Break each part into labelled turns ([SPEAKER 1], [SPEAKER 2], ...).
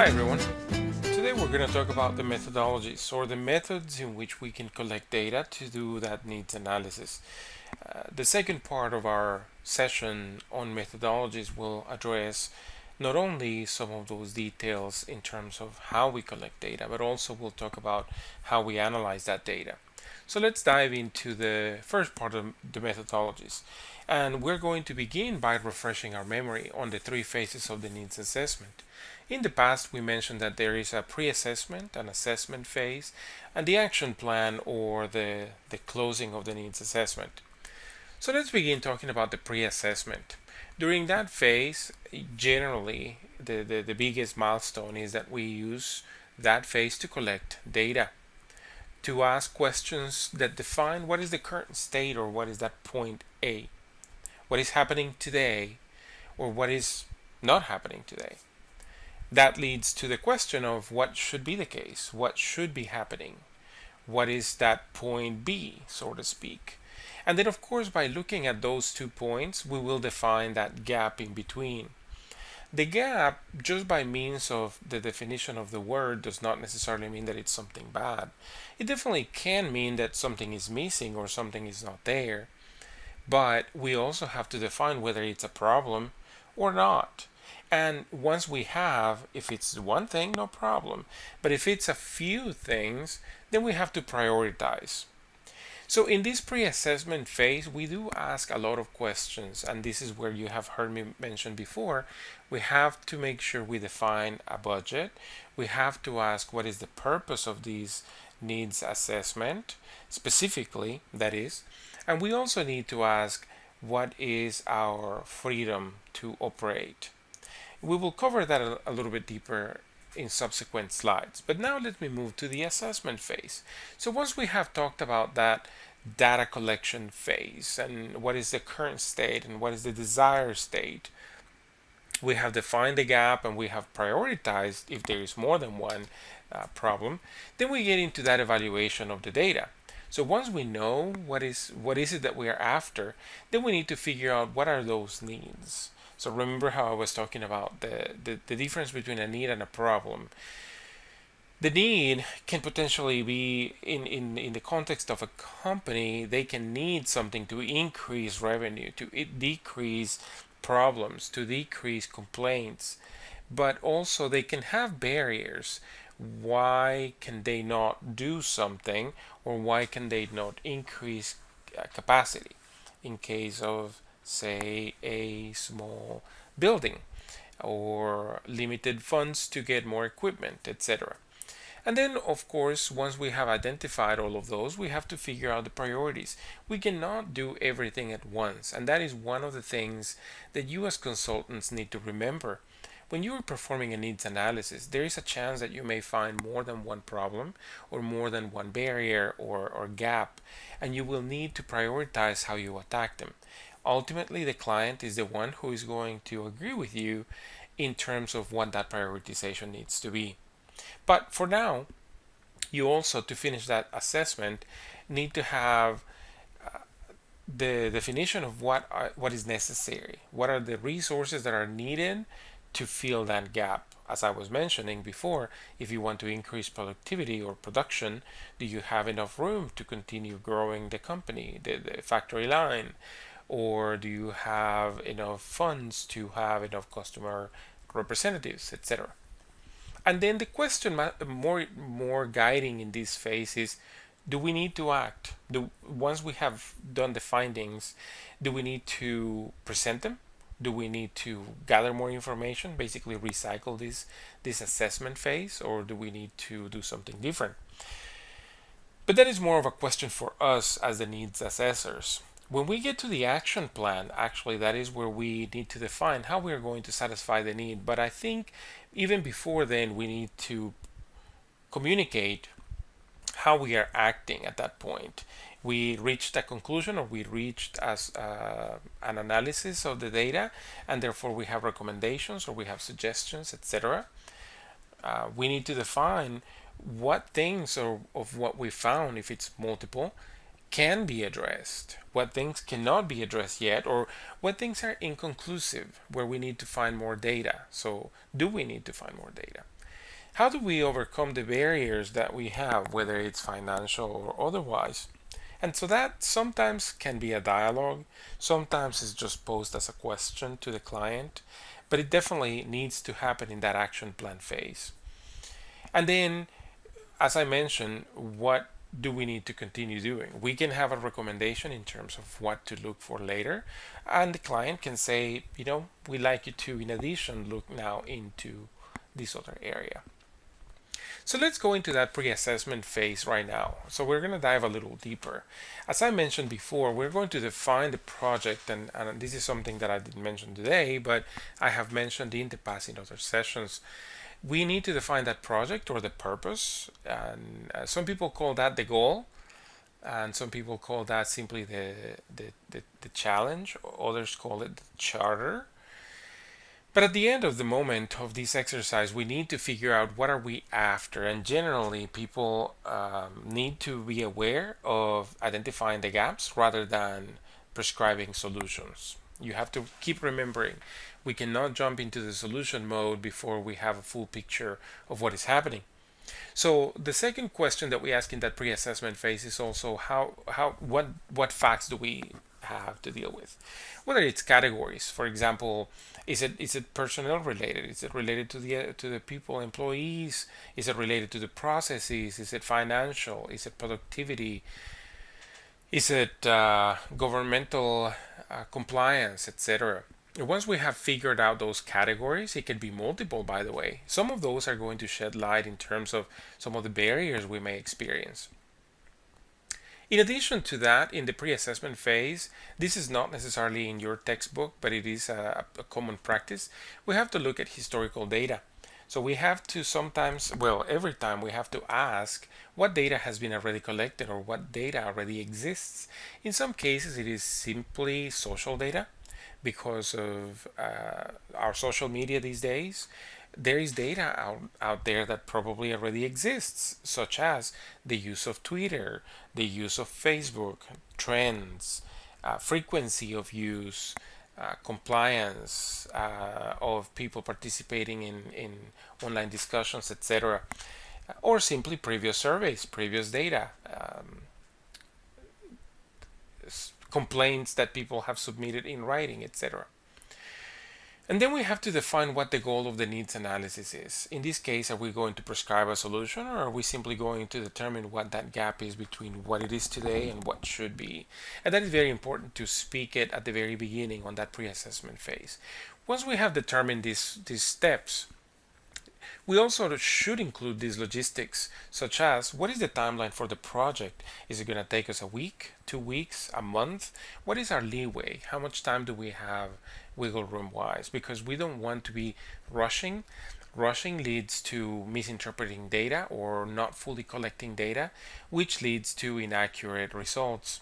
[SPEAKER 1] Hi everyone. Today we're going to talk about the methodologies or the methods in which we can collect data to do that needs analysis. The second part of our session on methodologies will address not only some of those details in terms of how we collect data, but also we'll talk about how we analyze that data. So let's dive into the first part of the methodologies. And we're going to begin by refreshing our memory on the three phases of the needs assessment. In the past, we mentioned that there is a pre-assessment, an assessment phase, and the action plan or the closing of the needs assessment. So let's begin talking about the pre-assessment. During that phase, generally, the biggest milestone is that we use that phase to collect data, to ask questions that define what is the current state or what is that point A, what is happening today or what is not happening today. That leads to the question of what should be the case, what should be happening, what is that point B, so to speak. And then, of course, by looking at those 2 points, we will define that gap in between. The gap, just by means of the definition of the word, does not necessarily mean that it's something bad. It definitely can mean that something is missing or something is not there. But we also have to define whether it's a problem or not. And once we have, if it's one thing, no problem. But if it's a few things, then we have to prioritize. So in this pre-assessment phase, we do ask a lot of questions, and this is where you have heard me mention before. We have to make sure we define a budget. We have to ask what is the purpose of these needs assessment, specifically, that is. And we also need to ask what is our freedom to operate. We will cover that a little bit deeper in subsequent slides. But now let me move to the assessment phase. So once we have talked about that data collection phase and what is the current state and what is the desired state, we have defined the gap and we have prioritized if there is more than one problem, then we get into that evaluation of the data. So once we know what is it that we are after, then we need to figure out what are those needs. So remember how I was talking about the difference between a need and a problem. The need can potentially be in the context of a company, they can need something to increase revenue, to decrease problems, to decrease complaints, but also they can have barriers. Why can they not do something, or why can they not increase capacity in case of, say, a small building or limited funds to get more equipment, etc. And then, of course, once we have identified all of those, we have to figure out the priorities. We cannot do everything at once, and that is one of the things that you as consultants need to remember. When you are performing a needs analysis, there is a chance that you may find more than one problem or more than one barrier or gap, and you will need to prioritize how you attack them. Ultimately, the client is the one who is going to agree with you in terms of what that prioritization needs to be. But for now, you also, to finish that assessment, need to have the definition of what is necessary. What are the resources that are needed to fill that gap? As I was mentioning before, if you want to increase productivity or production, do you have enough room to continue growing the company, the factory line? Or do you have enough funds to have enough customer representatives, etc.? And then the question more guiding in this phase is, do we need to act? Once we have done the findings, do we need to present them? Do we need to gather more information, basically recycle this assessment phase, or do we need to do something different? But that is more of a question for us as the needs assessors. When we get to the action plan, actually, that is where we need to define how we are going to satisfy the need. But I think even before then, we need to communicate how we are acting at that point. We reached a conclusion, or we reached as an analysis of the data, and therefore we have recommendations or we have suggestions, etc. We need to define what things of what we found, if it's multiple, can be addressed, what things cannot be addressed yet, or what things are inconclusive, where we need to find more data. So do we need to find more data? How do we overcome the barriers that we have, whether it's financial or otherwise? And so that sometimes can be a dialogue, sometimes it's just posed as a question to the client, but it definitely needs to happen in that action plan phase. And then, as I mentioned, what do we need to continue doing? We can have a recommendation in terms of what to look for later, and the client can say, we'd like you to, in addition, look now into this other area. So let's go into that pre-assessment phase right now. So we're going to dive a little deeper. As I mentioned before, we're going to define the project, and this is something that I didn't mention today, but I have mentioned in the past in other sessions. We need to define that project or the purpose, and some people call that the goal, and some people call that simply the challenge. Others call it the charter. But at the end of the moment of this exercise, we need to figure out what are we after. And generally, people need to be aware of identifying the gaps rather than prescribing solutions. You have to keep remembering we cannot jump into the solution mode before we have a full picture of what is happening. So the second question that we ask in that pre-assessment phase is also what facts do we have to deal with? Whether it's categories, for example, is it personnel related? Is it related to the people, employees? Is it related to the processes? Is it financial? Is it productivity? Is it governmental compliance, etc.? Once we have figured out those categories, it can be multiple, by the way. Some of those are going to shed light in terms of some of the barriers we may experience. In addition to that, in the pre-assessment phase, this is not necessarily in your textbook, but it is a common practice. We have to look at historical data. So we have to sometimes, well, every time we have to ask what data has been already collected or what data already exists. In some cases, it is simply social data because of our social media these days. There is data out there that probably already exists, such as the use of Twitter, the use of Facebook, trends, frequency of use, compliance of people participating in online discussions, etc., or simply previous surveys, previous data, complaints that people have submitted in writing, etc. And then we have to define what the goal of the needs analysis is. In this case, are we going to prescribe a solution, or are we simply going to determine what that gap is between what it is today and what should be? And that is very important to speak it at the very beginning on that pre-assessment phase. Once we have determined these steps, we also should include these logistics, such as what is the timeline for the project? Is it going to take us a week, 2 weeks, a month? What is our leeway? How much time do we have wiggle room wise? Because we don't want to be rushing. Rushing leads to misinterpreting data or not fully collecting data, which leads to inaccurate results.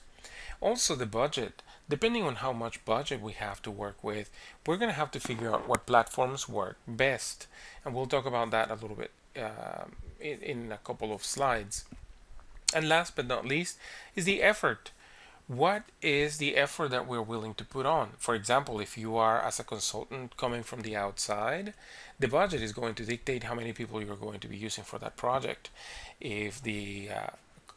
[SPEAKER 1] Also, the budget. Depending on how much budget we have to work with, we're going to have to figure out what platforms work best. And we'll talk about that a little bit in a couple of slides. And last but not least is the effort. What is the effort that we're willing to put on? For example, if you are as a consultant coming from the outside, the budget is going to dictate how many people you're going to be using for that project. If the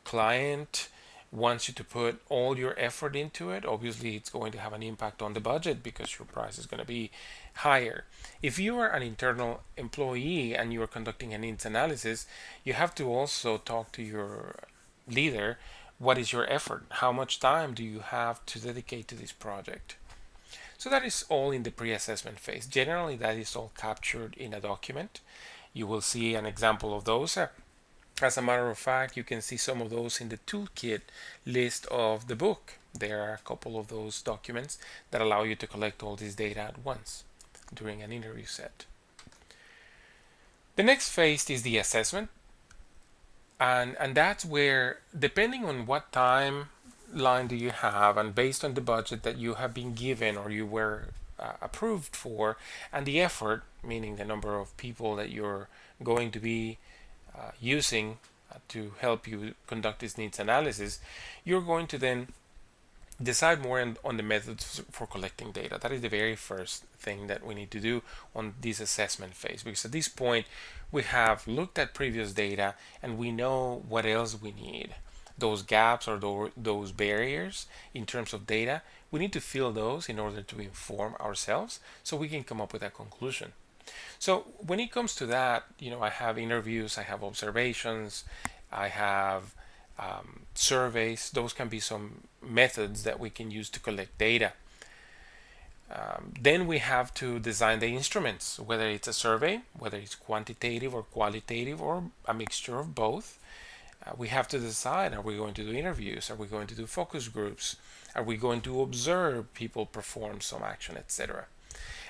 [SPEAKER 1] client wants you to put all your effort into it, obviously it's going to have an impact on the budget because your price is going to be higher. If you are an internal employee and you are conducting a needs analysis, you have to also talk to your leader. What is your effort? How much time do you have to dedicate to this project? So that is all in the pre-assessment phase. Generally, that is all captured in a document. You will see an example of those. As a matter of fact, you can see some of those in the toolkit list of the book. There are a couple of those documents that allow you to collect all this data at once during an interview set. The next phase is the assessment. And that's where, depending on what timeline do you have and based on the budget that you have been given or you were approved for, and the effort, meaning the number of people that you're going to be using to help you conduct this needs analysis, you're going to then decide more on the methods for collecting data. That is the very first thing that we need to do on this assessment phase, because at this point we have looked at previous data and we know what else we need. Those gaps or those barriers in terms of data, we need to fill those in order to inform ourselves so we can come up with a conclusion. So when it comes to that, I have interviews, I have observations, I have surveys. Those can be some methods that we can use to collect data. Then we have to design the instruments, whether it's a survey, whether it's quantitative or qualitative, or a mixture of both. We have to decide, are we going to do interviews? Are we going to do focus groups? Are we going to observe people perform some action, etc.?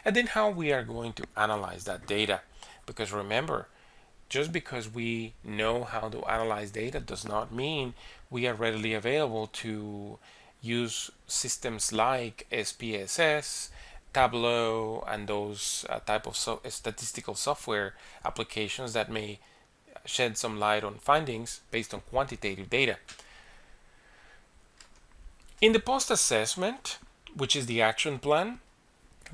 [SPEAKER 1] And then how we are going to analyze that data. Because remember, just because we know how to analyze data does not mean we are readily available to use systems like SPSS, Tableau, and those type of statistical software applications that may shed some light on findings based on quantitative data. In the post-assessment, which is the action plan,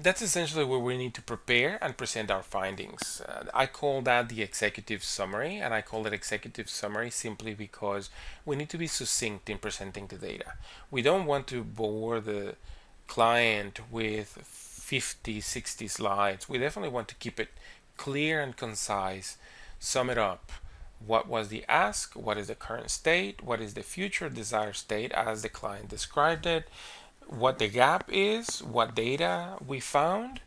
[SPEAKER 1] that's essentially where we need to prepare and present our findings. I call that the executive summary, and I call it executive summary simply because we need to be succinct in presenting the data. We don't want to bore the client with 50, 60 slides. We definitely want to keep it clear and concise, sum it up. What was the ask? What is the current state? What is the future desired state as the client described it? What the gap is, what data we found,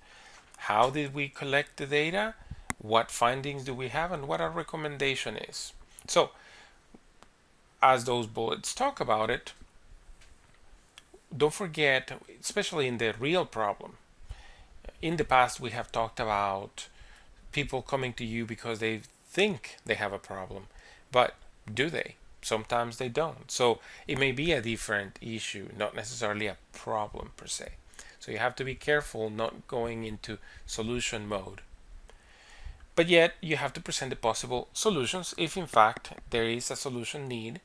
[SPEAKER 1] how did we collect the data, what findings do we have, and what our recommendation is. So, as those bullets talk about it, don't forget, especially in the real problem, in the past we have talked about people coming to you because they think they have a problem, but do they? Sometimes they don't. So it may be a different issue, not necessarily a problem per se. So you have to be careful not going into solution mode. But yet you have to present the possible solutions if in fact there is a solution need,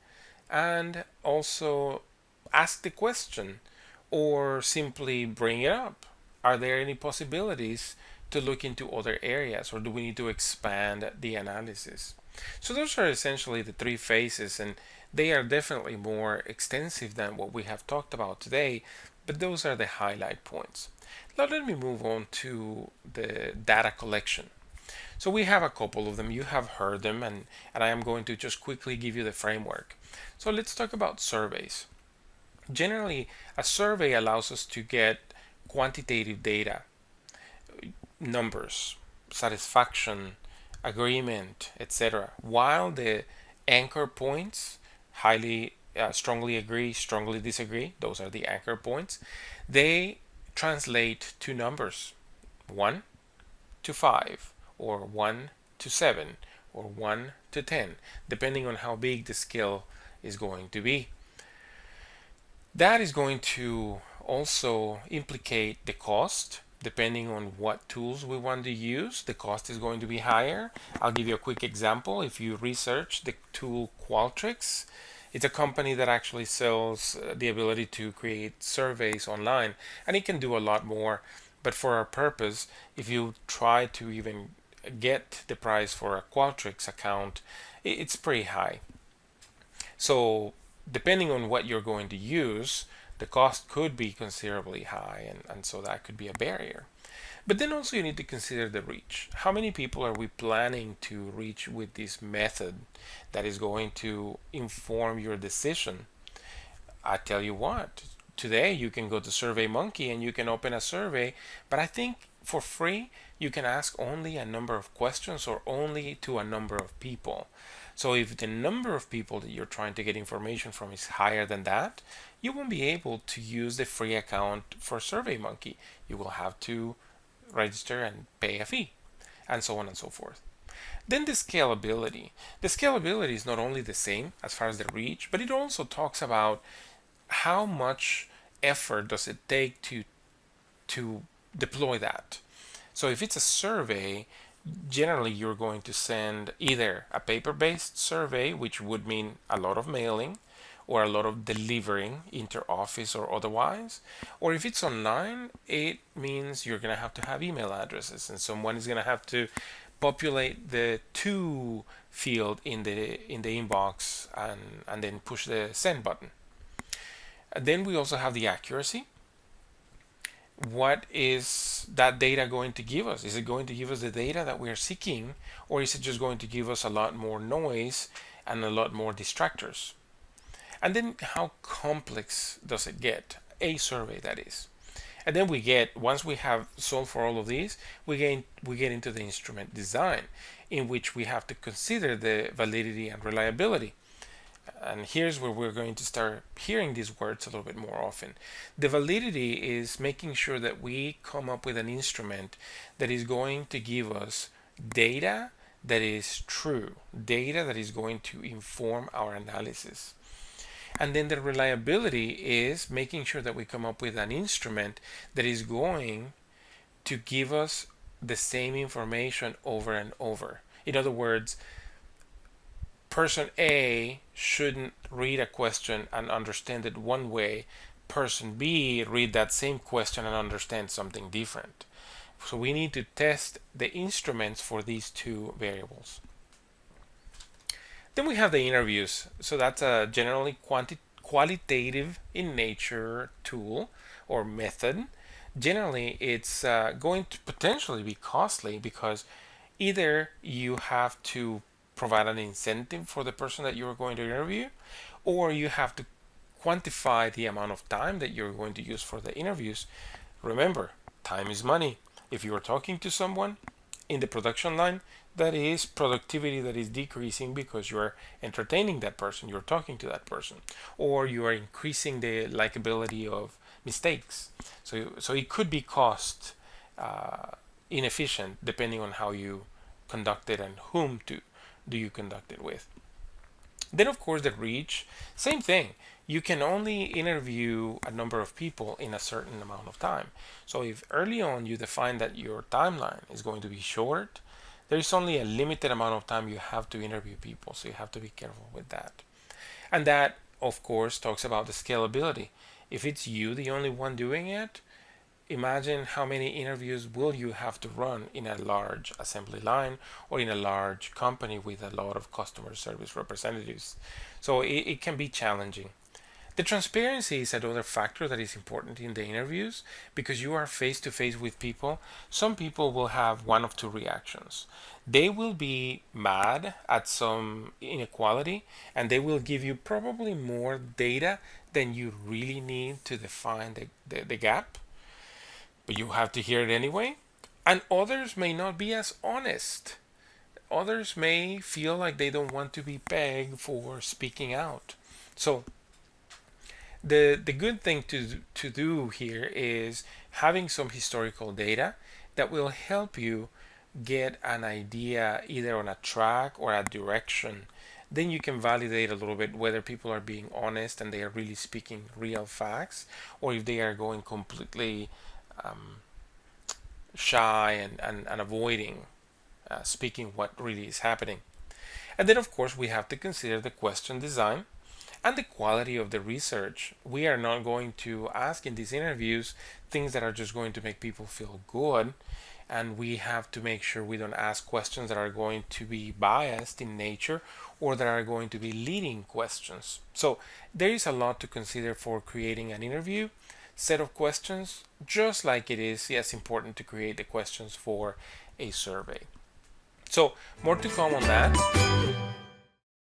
[SPEAKER 1] and also ask the question or simply bring it up. Are there any possibilities to look into other areas, or do we need to expand the analysis? So those are essentially the three phases, and they are definitely more extensive than what we have talked about today, but those are the highlight points. Now let me move on to the data collection. So we have a couple of them, you have heard them, and I am going to just quickly give you the framework. So let's talk about surveys. Generally, a survey allows us to get quantitative data, numbers, satisfaction, agreement, etc. While the anchor points, strongly agree, strongly disagree, those are the anchor points, they translate to numbers 1 to 5, or 1 to 7, or 1 to 10, depending on how big the scale is going to be. That is going to also implicate the cost. Depending on what tools we want to use, the cost is going to be higher. I'll give you a quick example. If you research the tool Qualtrics, it's a company that actually sells the ability to create surveys online, and it can do a lot more. But for our purpose, if you try to even get the price for a Qualtrics account, it's pretty high. So depending on what you're going to use, the cost could be considerably high, and so that could be a barrier. But then also you need to consider the reach. How many people are we planning to reach with this method that is going to inform your decision? I tell you what, today you can go to SurveyMonkey and you can open a survey, but I think for free you can ask only a number of questions, or only to a number of people. So if the number of people that you're trying to get information from is higher than that, you won't be able to use the free account for SurveyMonkey. You will have to register and pay a fee, and so on and so forth. Then the scalability. The scalability is not only the same as far as the reach, but it also talks about how much effort does it take to deploy that. So if it's a survey, generally you're going to send either a paper-based survey, which would mean a lot of mailing, or a lot of delivering inter-office or otherwise. Or if it's online, it means you're going to have email addresses, and someone is going to have to populate the to field in the inbox and then push the send button. And then we also have the accuracy. What is that data going to give us? Is it going to give us the data that we are seeking, or is it just going to give us a lot more noise and a lot more distractors? And then how complex does it get? A survey, that is. And then once we have solved for all of these, we get into the instrument design, in which we have to consider the validity and reliability. And here's where we're going to start hearing these words a little bit more often. The validity is making sure that we come up with an instrument that is going to give us data that is true, data that is going to inform our analysis. And then the reliability is making sure that we come up with an instrument that is going to give us the same information over and over. In other words, person A shouldn't read a question and understand it one way. Person B read that same question and understand something different. So we need to test the instruments for these two variables. Then we have the interviews. So that's a generally qualitative in nature tool or method. Generally, it's going to potentially be costly because either you have to provide an incentive for the person that you're going to interview, or you have to quantify the amount of time that you're going to use for the interviews. Remember, time is money. If you are talking to someone in the production line, that is productivity that is decreasing because you are entertaining that person, you're talking to that person, or you are increasing the likability of mistakes. So it could be cost inefficient depending on how you conduct it and whom do you conduct it with. Then of course the reach, same thing. You can only interview a number of people in a certain amount of time. So if early on you define that your timeline is going to be short, there is only a limited amount of time you have to interview people. So you have to be careful with that. And that of course talks about the scalability. If it's you the only one doing it, imagine how many interviews will you have to run in a large assembly line or in a large company with a lot of customer service representatives. So it can be challenging. The transparency is another factor that is important in the interviews because you are face to face with people. Some people will have one of two reactions. They will be mad at some inequality and they will give you probably more data than you really need to define the gap, but you have to hear it anyway. And others may not be as honest. Others may feel like they don't want to be pegged for speaking out. So the good thing to do here is having some historical data that will help you get an idea either on a track or a direction. Then you can validate a little bit whether people are being honest and they are really speaking real facts, or if they are going completely shy and avoiding speaking what really is happening. And then of course we have to consider the question design and the quality of the research. We are not going to ask in these interviews things that are just going to make people feel good, and we have to make sure we don't ask questions that are going to be biased in nature or that are going to be leading questions. So there is a lot to consider for creating an interview set of questions, just like it is as important to create the questions for a survey. So more to come on that.